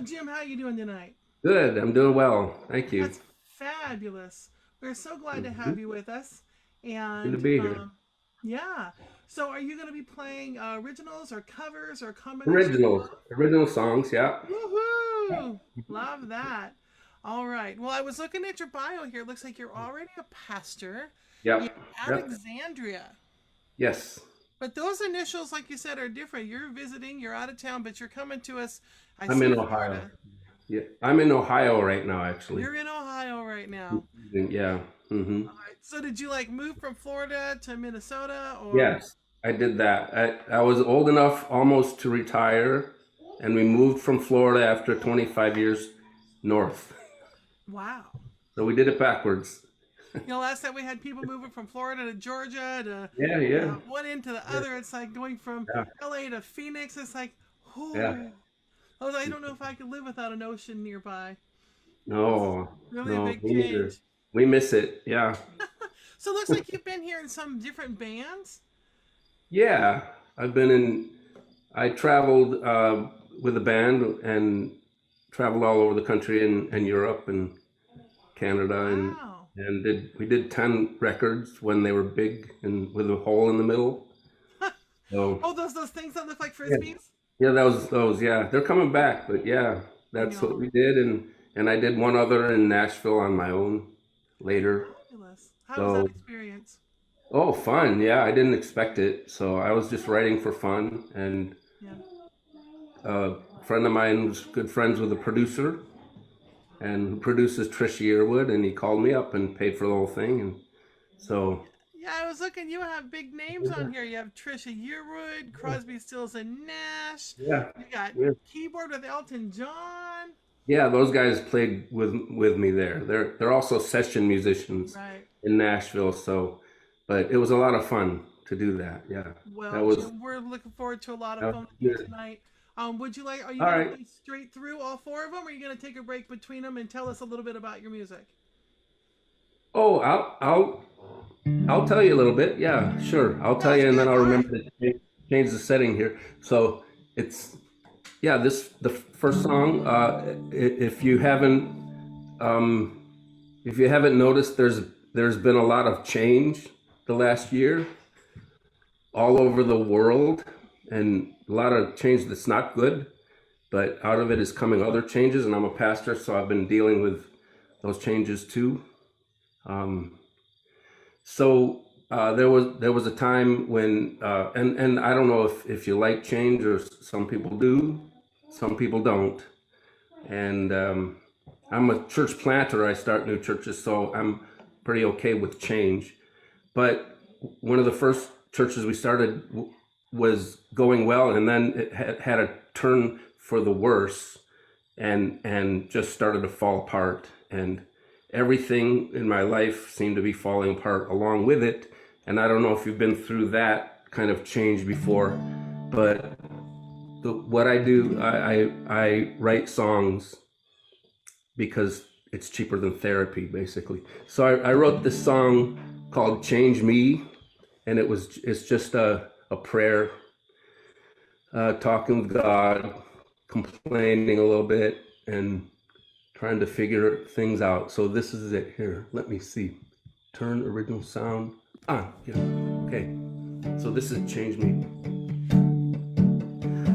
Jim, how you doing tonight? Good. I'm doing well. Thank you. That's fabulous. We're so glad to have Mhm. you with us. Good to And be here. yeah, so are you going to be playing originals or covers or a combination of Originals, both? original songs. Yeah. Woohoo! Love that. All right. Well, I was looking at your bio here. It looks like you're already a pastor in Yep. Yep. Alexandria. Yes. But those initials, like you said, are different. You're visiting, you're out of town, but you're coming to us. I I'm see in Ohio. Florida. Yeah. I'm in Ohio right now, actually. You're in Ohio right now. Yeah. All right. So did you like move from Florida to Minnesota or Yes. I did that. I was old enough almost to retire, and we moved from Florida after 25 years north. wow. So we did it backwards. Last time we had people moving from Florida to Georgia to Yeah. Yeah. one end to the Yeah. other. It's like going from Yeah. LA to Phoenix. It's like, Yeah. oh, I don't know if I could live without an ocean nearby. It's No. really a No. big Me neither. change. We miss it. Yeah. So it looks like you've been here in some different bands. Yeah, I've been in. I traveled with a band and traveled all over the country and Europe and Canada Wow. and did we did 10 records when they were big and with a hole in the middle. So Oh, those things that look like yeah, frisbees. yeah, that was those. Yeah, they're coming back, but yeah, I that's what know. we did and I did one other in Nashville on my own later. Fabulous. How was that So experience? oh, fun. Yeah, I didn't expect it. So I was just writing for fun and Yeah. a friend of mine was good friends with a producer and who produces Trisha Yearwood, and he called me up and paid for the whole thing. And so, Yeah, I was looking. You have big names on yeah, here. You have Trisha Yearwood, Crosby, Stills, and Nash. yeah, You got yeah, keyboard with Elton John. yeah, those guys played with me there. They're also session musicians Right. in Nashville. So, but it was a lot of fun to do that. Yeah, that Well, was Jim, we're looking forward to a lot of that fun was with you good. tonight. Would you like? Are you All going to right, play straight through all four of them? Or are you going to take a break between them and tell us a little bit about your music? oh, I'll tell you a little bit. Yeah, sure. I'll tell Sounds you, and then good. I'll All right. remember to change the setting here. So it's yeah. This the first song. Um, if you haven't noticed, there's been a lot of change the last year all over the world, and a lot of change that's not good. But out of it is coming other changes, and I'm a pastor, so I've been dealing with those changes too. Um, So there was a time when and I don't know if you like change or some people do, some people don't. And I'm a church planter. I start new churches, so I'm pretty okay with change. But one of the first churches we started was going well, and then it had a turn for the worse, and just started to fall apart. And everything in my life seemed to be falling apart along with it. And I don't know if you've been through that kind of change before, but what I do, I write songs because it's cheaper than therapy, basically. So I wrote this song called "Change Me," and it's just a prayer, talking with God, complaining a little bit, and trying to figure things out. So this is it here. Let me see. Turn original sound on. Yeah. Okay. So this is "Change Me."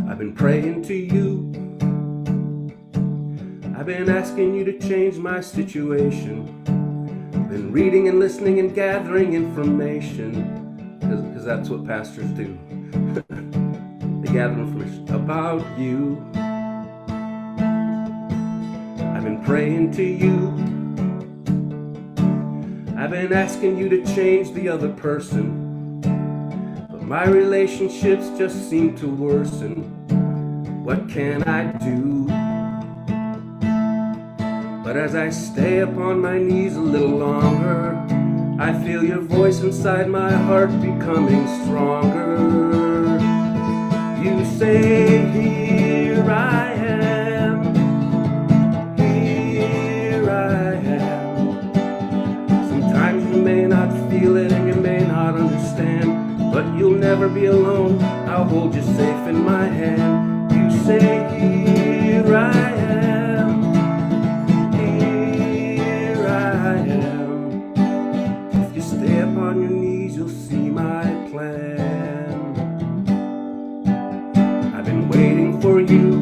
I've been praying to you. I've been asking you to change my situation. Been reading and listening and gathering information, because that's what pastors do. They gather information about you. I've been praying to you. I've been asking you to change the other person, but my relationships just seem to worsen. What can I do? But as I stay upon my knees a little longer, I feel your voice inside my heart becoming stronger. You say, here I am, here I am. Sometimes you may not feel it and you may not understand, but you'll never be alone. I'll hold you safe in my hand. You say, here Here I am. Here I am. If you stay upon your knees, you'll see my plan. I've been waiting for you.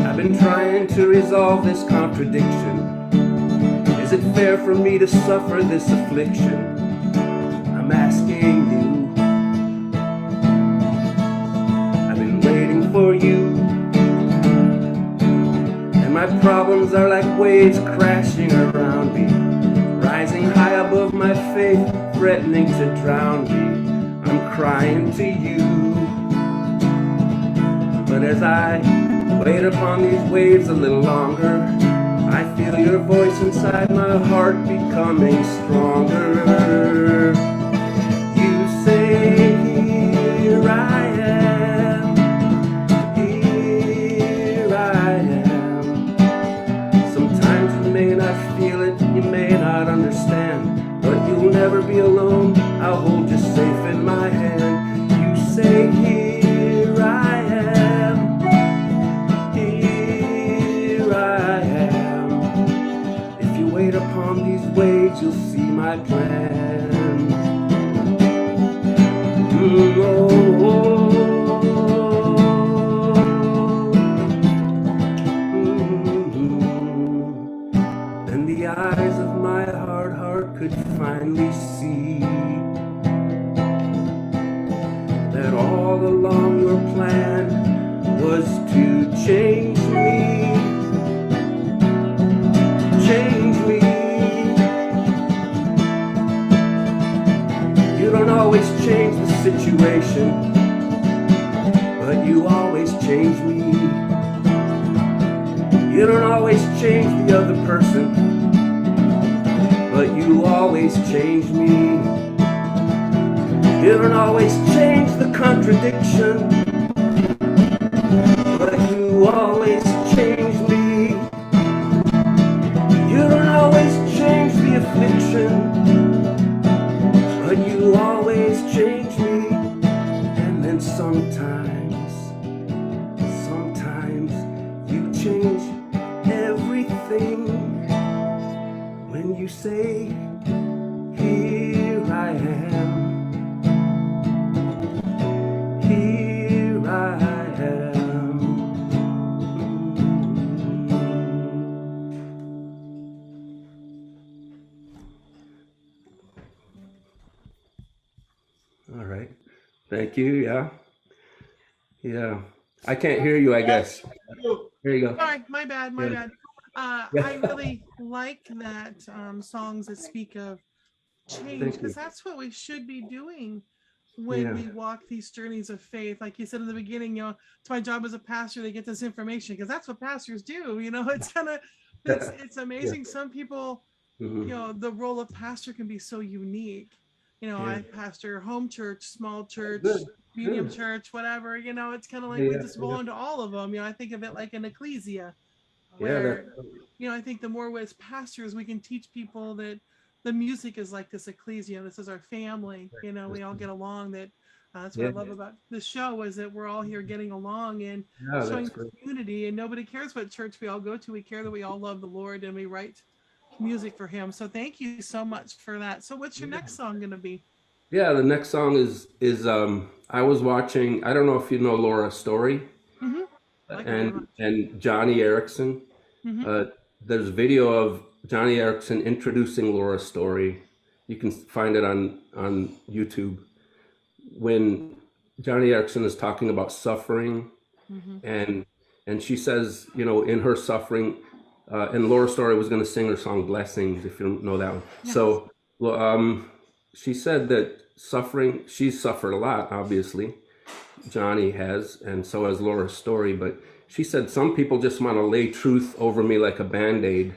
I've been trying to resolve this contradiction. Is it fair for me to suffer this affliction? I'm asking you. I've been waiting for you. And my problems are like waves crashing around me, rising high above my faith, threatening to drown me. I'm crying to you. But as I wait upon these waves a little longer, I feel your voice inside my heart becoming stronger. You say, here I am, here I am. Sometimes you may not feel it, you may not understand, but you'll never be alone. I'll hold you safe in my hand. You say, here I am, here I am. If you wait upon these waves, you'll see my plan. And the eyes of my heart could finally see that all along your plan was to change me. Change me. You don't always change the situation, but you always change me. You don't always change the other person, but you always change me. You don't always change the contradiction, but you always change me. You don't always change the affliction, but you always change me. And then sometimes you change everything when you say, here I am, here I am. All right. Thank you. Yeah. Yeah. I can't hear you, I guess. Here you go. Sorry, my bad. Yeah. I really like that songs that speak of change, Thank you. because that's what we should be doing when Yeah. we walk these journeys of faith. Like you said in the beginning, it's my job as a pastor to get this information, because that's what pastors do. It's kind of it's amazing. Some people, Mhm. the role of pastor can be so unique. I pastor home church, small church, Good. medium Good. church, whatever. It's kind of like Yeah, we just belong to all of them. I think of it like an ecclesia, Yeah, where I think the more as pastors we can teach people that the music is like this ecclesia. This is our family. We all get along. That's what I love about this show, is that we're all here getting along and yeah, showing that's great. unity. And nobody cares what church we all go to. We care that we all love the Lord and we write music for Him. So thank you so much for that. So what's your next song going to be? Yeah, the next song is I was watching, I don't know if you know Laura Story Mm-hmm. Like it very much. and Johnny Erickson. Mm-hmm. There's video of Johnny Erickson introducing Laura Story. You can find it on YouTube. When Johnny Erickson is talking about suffering, and she says, in her suffering, and Laura Story was going to sing her song Blessings, if you don't know that one. Yes. So she said that suffering, she's suffered a lot, obviously. Johnny has, and so has Laura Story, but she said some people just want to lay truth over me like a Band-Aid.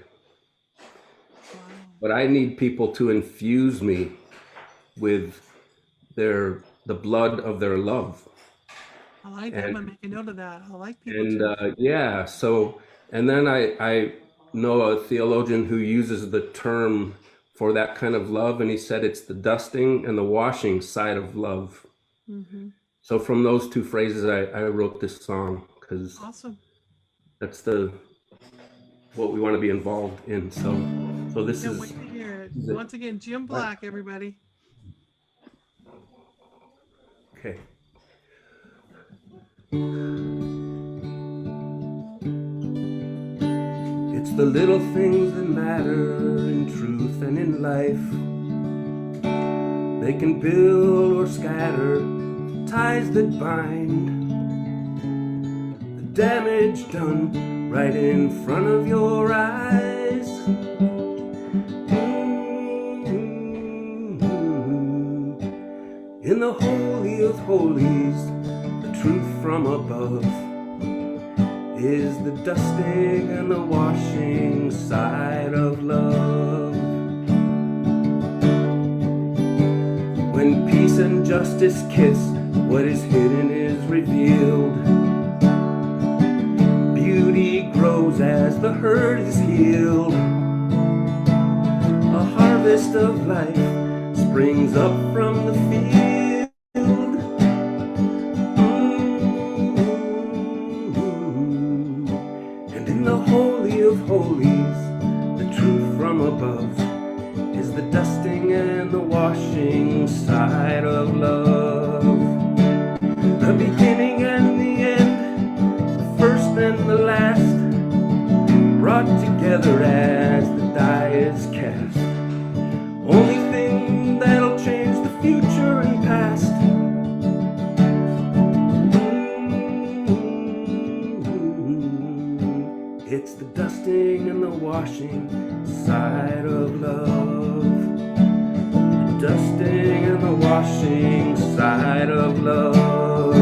Wow. But I need people to infuse me with the blood of their love. I like that. I'm going to make a note of that. I like people And to. so, and then I know a theologian who uses the term for that kind of love, and he said it's the dusting and the washing side of love. Mm-hmm. So from those two phrases, I wrote this song, because Awesome. that's what we want to be involved in. So this Can't is wait to hear it. Once again, Jim Black, everybody. okay. It's the little things that matter in truth and in life. They can build or scatter ties that bind. The damage done right in front of your eyes. In the Holy of Holies, the truth from above is the dusting and the washing side of love. When peace and justice kiss, what is hidden is revealed. Beauty grows as the hurt is healed. A harvest of life springs up from the field. And in the Holy of Holies, the truth from above is the dusting and the washing side of love. The beginning and the end, the first and the last, brought together as the die is cast. Only thing that'll change the future and past. It's the dusting and the washing side of love. The dusting and the washing side of love.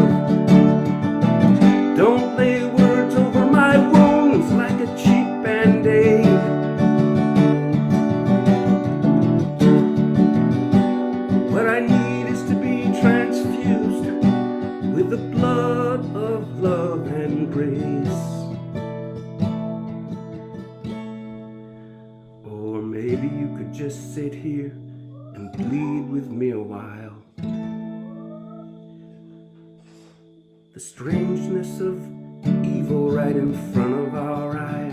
Don't lay words over my wounds like a cheap band-aid. What I need is to be transfused with the blood of love and grace. Or maybe you could just sit here and bleed with me a while. The strangeness of evil right in front of our eyes.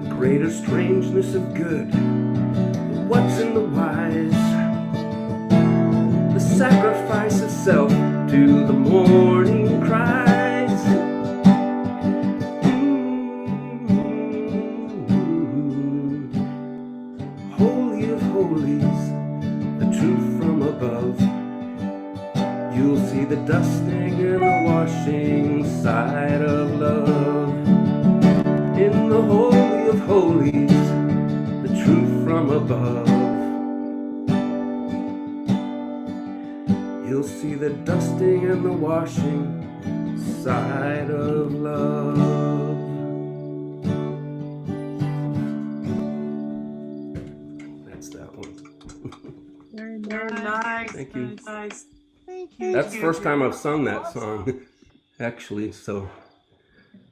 The greater strangeness of good. What's in the wise? The sacrifice of self to the morning cries. Holy of Holies, the truth from above. You'll see the dusting and the washing side of love. In the Holy of Holies, the truth from above. You'll see the dusting and the washing side of love. That's that one. Very Very nice. nice. Thank you. Nice. Thank you. That's the first time I've sung that song, actually. So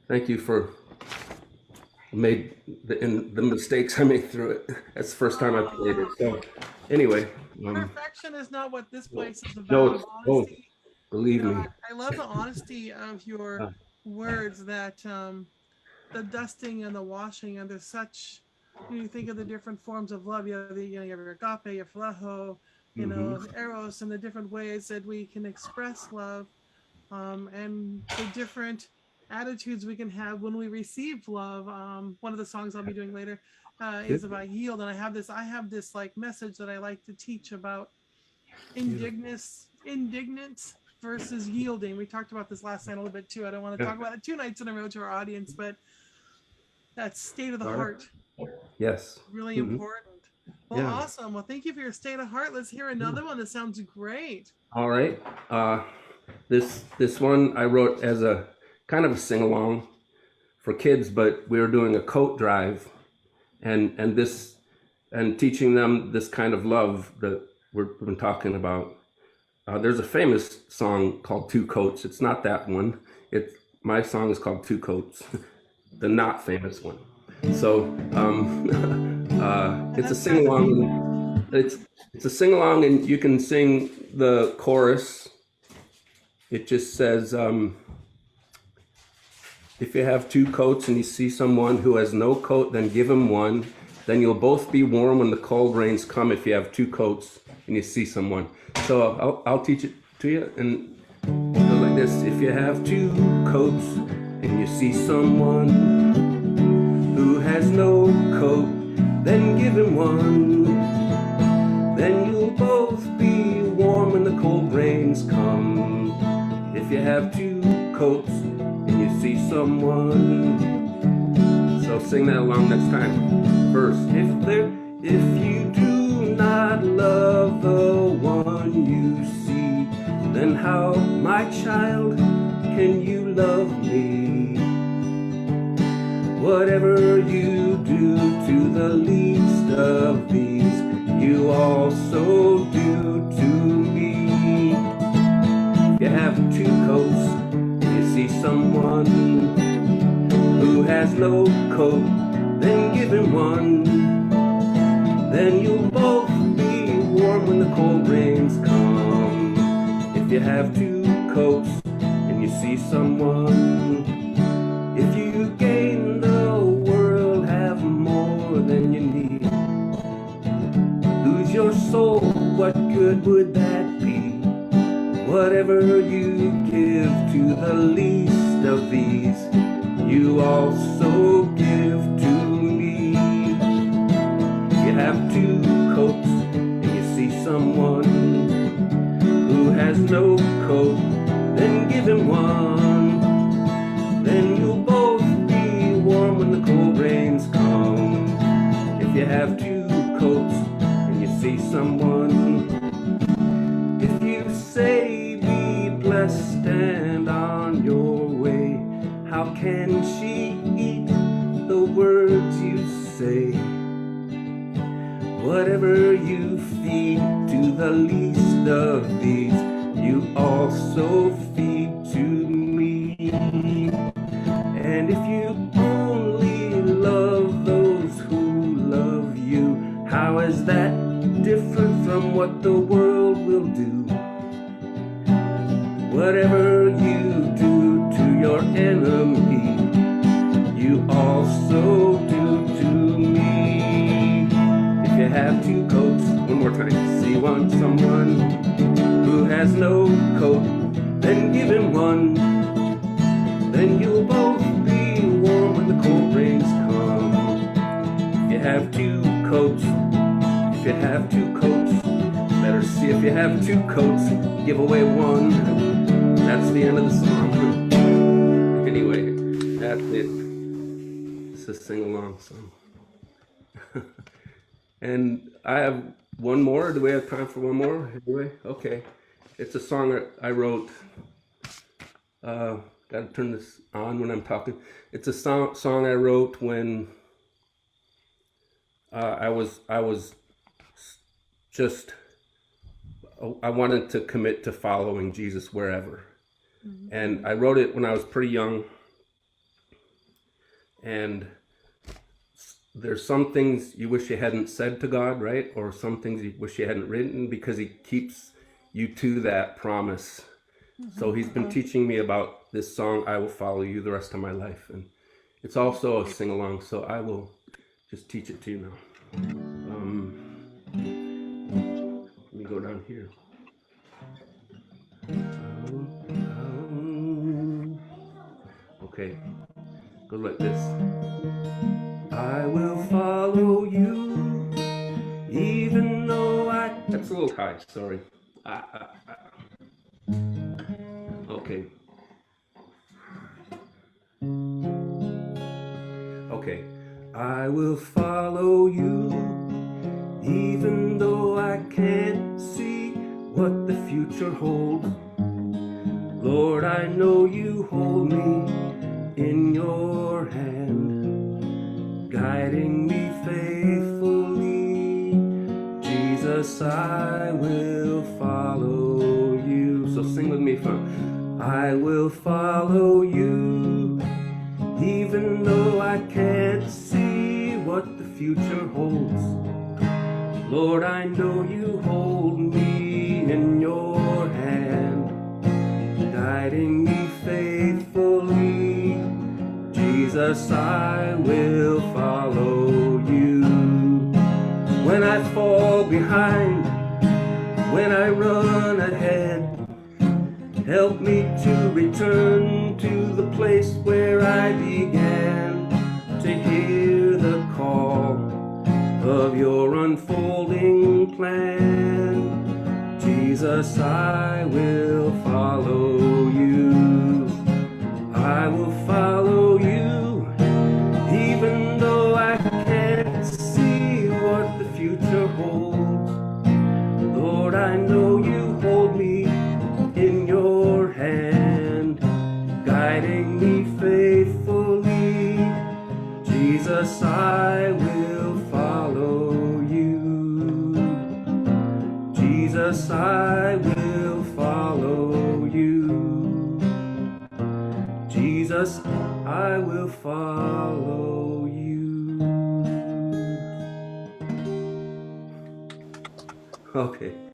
thank you for made the mistakes I made through it. That's the first time I played it. So anyway, Perfection is not what this place is about. no, oh, Honesty. believe You know, me. I love the honesty of your words that the dusting and the washing, and there's such, you think of the different forms of love. You have you have your agape, your phileo, you know, eros, and the different ways that we can express love, and the different attitudes we can have when we receive love. One of the songs I'll be doing later is about yield, and I have this like message that I like to teach about indignant versus yielding. We talked about this last night a little bit too. I don't want to talk about it 2 nights in a row to our audience, but that state of the heart, Yes. really important. Well, Yeah. awesome. Well, thank you for your state of heart. Let's hear another one that sounds great. All right. This one I wrote as a kind of a sing along for kids, but we were doing a coat drive, and teaching them this kind of love that we've been talking about. There's a famous song called Two Coats. It's not that one. My song is called Two Coats, the not famous one. So it's a sing along. It's a sing along, and you can sing the chorus. It just says, If you have two coats and you see someone who has no coat, then give him one. Then you'll both be warm when the cold rains come if you have two coats and you see someone. So I'll teach it to you, and it goes like this. If you have two coats and you see someone who has no coat, then give him one. Then you'll both be warm when the cold rains come. If you have two coats and you see someone. So sing that along next time. First, if you do not love the one you see, then how, my child, can you love me? Whatever you do to the least of these, you also do to me. If you have two coats, you see someone who has no coat, then give him one. Then you'll both be warm when the cold rains come. If you have two coats and you see someone, if you gain the world, have more than you need, lose your soul, what good would that be? Whatever you give to the least of these, you also give to me. If you have two coats and you see someone who has no coat, then give him one. Then you'll both be warm when the cold rains come. If you have two coats and you see someone, if you say be blessed and on your way, how can she eat the words you say? Whatever you feed to the least of these, you also feed to me. And if you only love those who love you, how is that different from what the world will do? Whatever you do to your enemy, you also do to me. If you have two coats, one more time, see someone who has no coat, then give him one. Then you'll both be warm when the cold rains come. If you have two coats, if you have two coats, better see if you have two coats, give away one. That's the end of the song. Anyway, that's it. It's a sing-along song. And I have one more. Do we have time for one more? Anyway, okay. It's a song that I wrote. Got to turn this on when I'm talking. It's a song I wrote when I wanted to commit to following Jesus wherever. Mm-hmm. And I wrote it when I was pretty young. And there's some things you wish you hadn't said to God, right? Or some things you wish you hadn't written, because he keeps you to that promise. Mm-hmm. So he's been teaching me about this song, I Will Follow You, the rest of my life. And it's also a sing-along, so I will just teach it to you now. Let me go down here. Okay, go like this. I will follow you, even though that's a little high, sorry. Okay. Okay. I will follow you, even though I can't see what the future holds. Lord, I know you hold me in your hand, guiding me faithfully. Jesus, I will follow you. So sing with me, fam. I will follow you, even though I can't see what the future holds. Lord, I know you hold me in your hand, guiding me faithfully. Jesus, I will follow you. When I fall behind, when I run ahead, help me to return to the place where I began, to hear the call of your unfolding plan. Jesus, I will follow you. I will follow you, even though I can't see what the future holds. Lord, I know you hold me in your hand, guiding me faithfully. Jesus, I will follow you. Jesus, I will follow you. Jesus, I will follow you. Okay.